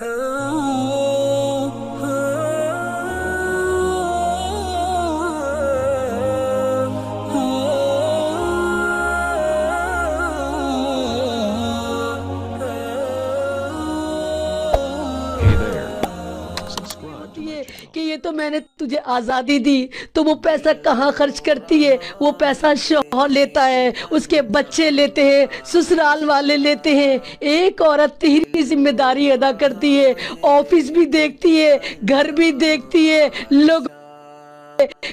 کہ یہ تو میں نے تجھے آزادی دی تو وہ پیسہ کہاں خرچ کرتی ہے؟ وہ پیسہ شوہر لیتا ہے، اس کے بچے لیتے ہیں، سسرال والے لیتے ہیں۔ ایک عورت تیری ذمہ داری ادا کرتی ہے، آفس بھی دیکھتی ہے، گھر بھی دیکھتی ہے،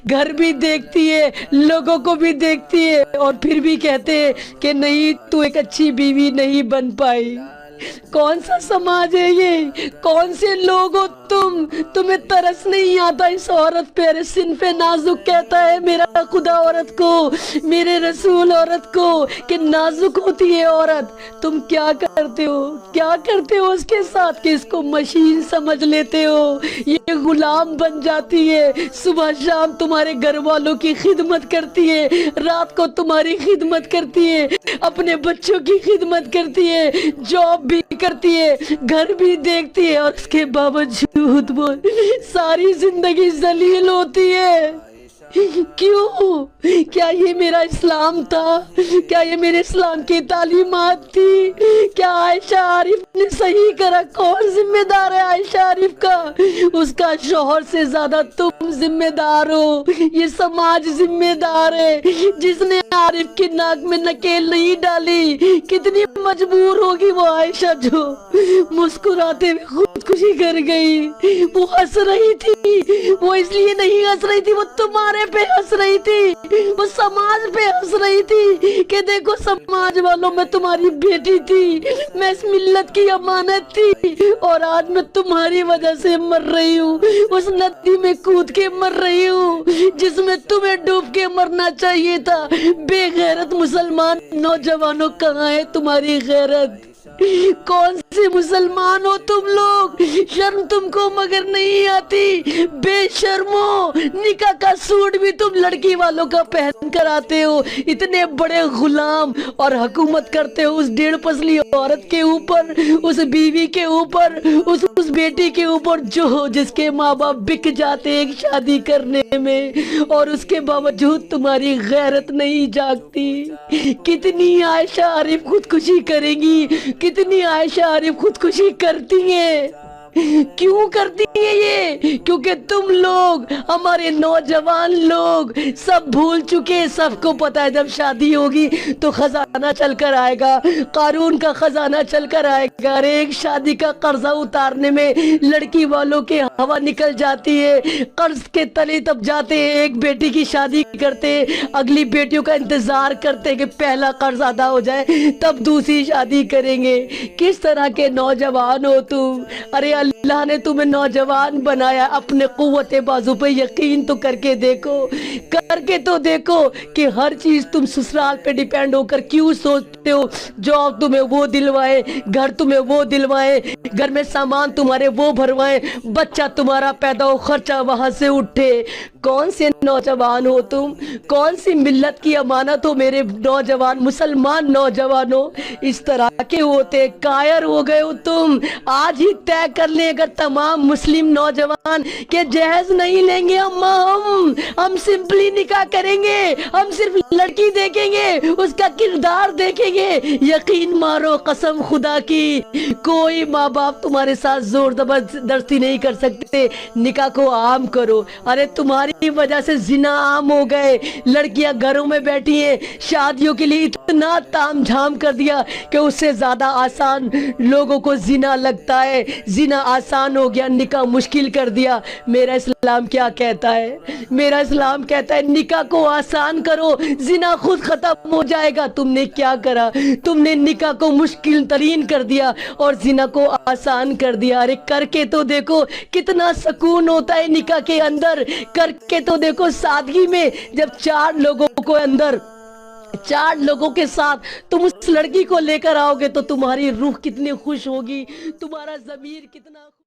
گھر بھی دیکھتی ہے، لوگوں کو بھی دیکھتی ہے، اور پھر بھی کہتے ہیں کہ نہیں تو ایک اچھی بیوی نہیں بن پائی۔ کون سا سماج ہے یہ؟ کون سے لوگ ہو تم؟ تمہیں ترس نہیں آتا اس عورت پہ؟ ارے صنف نازک کہتا ہے میرا خدا عورت کو، میرے رسول عورت کو کہ نازک ہوتی ہے عورت۔ تم کیا کرتے ہو؟ کیا کرتے ہو اس کے ساتھ کہ اس کو مشین سمجھ لیتے ہو؟ یہ غلام بن جاتی ہے، صبح شام تمہارے گھر والوں کی خدمت کرتی ہے، رات کو تمہاری خدمت کرتی ہے، اپنے بچوں کی خدمت کرتی ہے، جاب بھی کرتی ہے، گھر بھی دیکھتی ہے، اور اس کے باوجود وہ ساری زندگی ذلیل ہوتی ہے۔ کیوں؟ کیا یہ میرا اسلام تھا؟ کیا یہ میرے اسلام کی تعلیمات تھی؟ کیا عائشہ عارف نے صحیح کرا؟ کون ذمہ دار ہے عائشہ عارف کا؟ اس کا شوہر سے زیادہ تم ذمہ دار ہو، یہ سماج ذمہ دار ہے۔ جس نے عارف کی ناک میں نکیل نہیں ڈالی، کتنی مجبور ہوگی وہ عائشہ جو مسکراتے ہوئے خودکشی کر گئی۔ وہ ہنس رہی تھی، وہ اس لیے نہیں ہنس رہی تھی، وہ تمہارے پہ ہنس رہی تھی، وہ سماج پہ ہنس رہی تھی کہ دیکھو سماج والوں میں تمہاری بیٹی تھی، میں اس ملت کی امانت تھی، اور آج میں تمہاری وجہ سے مر رہی ہوں، اس ندی میں کود کے مر رہی ہوں جس میں تمہیں ڈوب کے مرنا چاہیے تھا۔ بے غیرت مسلمان نوجوانوں، کہاں ہے تمہاری غیرت؟ کون سے مسلمان ہو تم لوگ؟ شرم تم کو مگر نہیں آتی؟ بے شرمو، نکاح کا سوٹ بھی تم لڑکی والوں کا پہن کر آتے ہو، اتنے بڑے غلام، اور حکومت کرتے ہو اس ڈیڑھ پسلی عورت کے اوپر، اس بیوی کے اوپر، اس بیٹی کے اوپر جس کے ماں باپ بک جاتے ایک شادی کرنے میں، اور اس کے باوجود تمہاری غیرت نہیں جاگتی۔ کتنی عائشہ عارف خودکشی کرے گی؟ کتنی عائشہ عارف خودکشی کرتی ہیں؟ کیوں کرتی ہیں یہ؟ کیونکہ تم لوگ، ہمارے نوجوان لوگ سب بھول چکے۔ سب کو پتا ہے جب شادی ہوگی تو خزانہ چل کر آئے گا، قارون کا خزانہ چل کر آئے گا۔ ایک شادی کا قرضہ اتارنے میں لڑکی والوں کے ہوا نکل جاتی ہے، قرض کے تلے تب جاتے ہیں، ایک بیٹی کی شادی کرتے، اگلی بیٹیوں کا انتظار کرتے کہ پہلا قرض ادا ہو جائے تب دوسری شادی کریں گے۔ کس طرح کے نوجوان ہو تم؟ ارے اللہ نے تمہیں نوجوان بنایا، اپنے قوت بازو پہ یقین تو کر کے دیکھو کہ ہر چیز تم سسرال پہ ڈیپینڈ ہو کر کیوں سوچتے ہو؟ جاب تمہیں وہ دلوائے، گھر تمہیں وہ دلوائے، گھر میں سامان تمہارے وہ بھروائے، بچہ تمہارا پیدا ہو، خرچہ وہاں سے اٹھے۔ کون سے نوجوان ہو تم؟ کون سی ملت کی امانت ہو میرے نوجوان مسلمان نوجوانوں؟ اس طرح کے ہوتے کائر ہو گئے ہو تم۔ آج ہی طے کر لیں اگر تمام مسلم نوجوان کہ جہیز نہیں لیں گے ہم سمپلی نکاح کریں گے، ہم صرف لڑکی دیکھیں گے، اس کا کردار دیکھیں گے۔ یقین مارو قسم خدا کی، کوئی ماں باپ تمہارے ساتھ زور زبردستی نہیں کر سکتے، نکاح کو عام کرو۔ ارے تمہاری وجہ سے زنا عام ہو گئے، لڑکیاں گھروں میں بیٹھی ہیں، شادیوں کے لیے اتنا تام جھام کر دیا کہ اس سے زیادہ آسان لوگوں کو زنا لگتا ہے، زنا آسان ہو گیا، نکاح مشکل کر دیا۔ میرا اسلام کیا کہتا ہے؟ میرا اسلام کہتا ہے نکاح کو آسان کرو، زنا خود ختم ہو جائے گا۔ تم نے کیا کرا؟ تم نے نکاح کو مشکل ترین کر دیا اور زنا کو آسان کر دیا۔ ارے کر کے تو دیکھو کتنا سکون ہوتا ہے نکاح کے اندر، کر کے تو دیکھو سادگی میں، جب چار لوگوں کے ساتھ تم اس لڑکی کو لے کر آؤ گے تو تمہاری روح کتنی خوش ہوگی، تمہارا ضمیر کتنا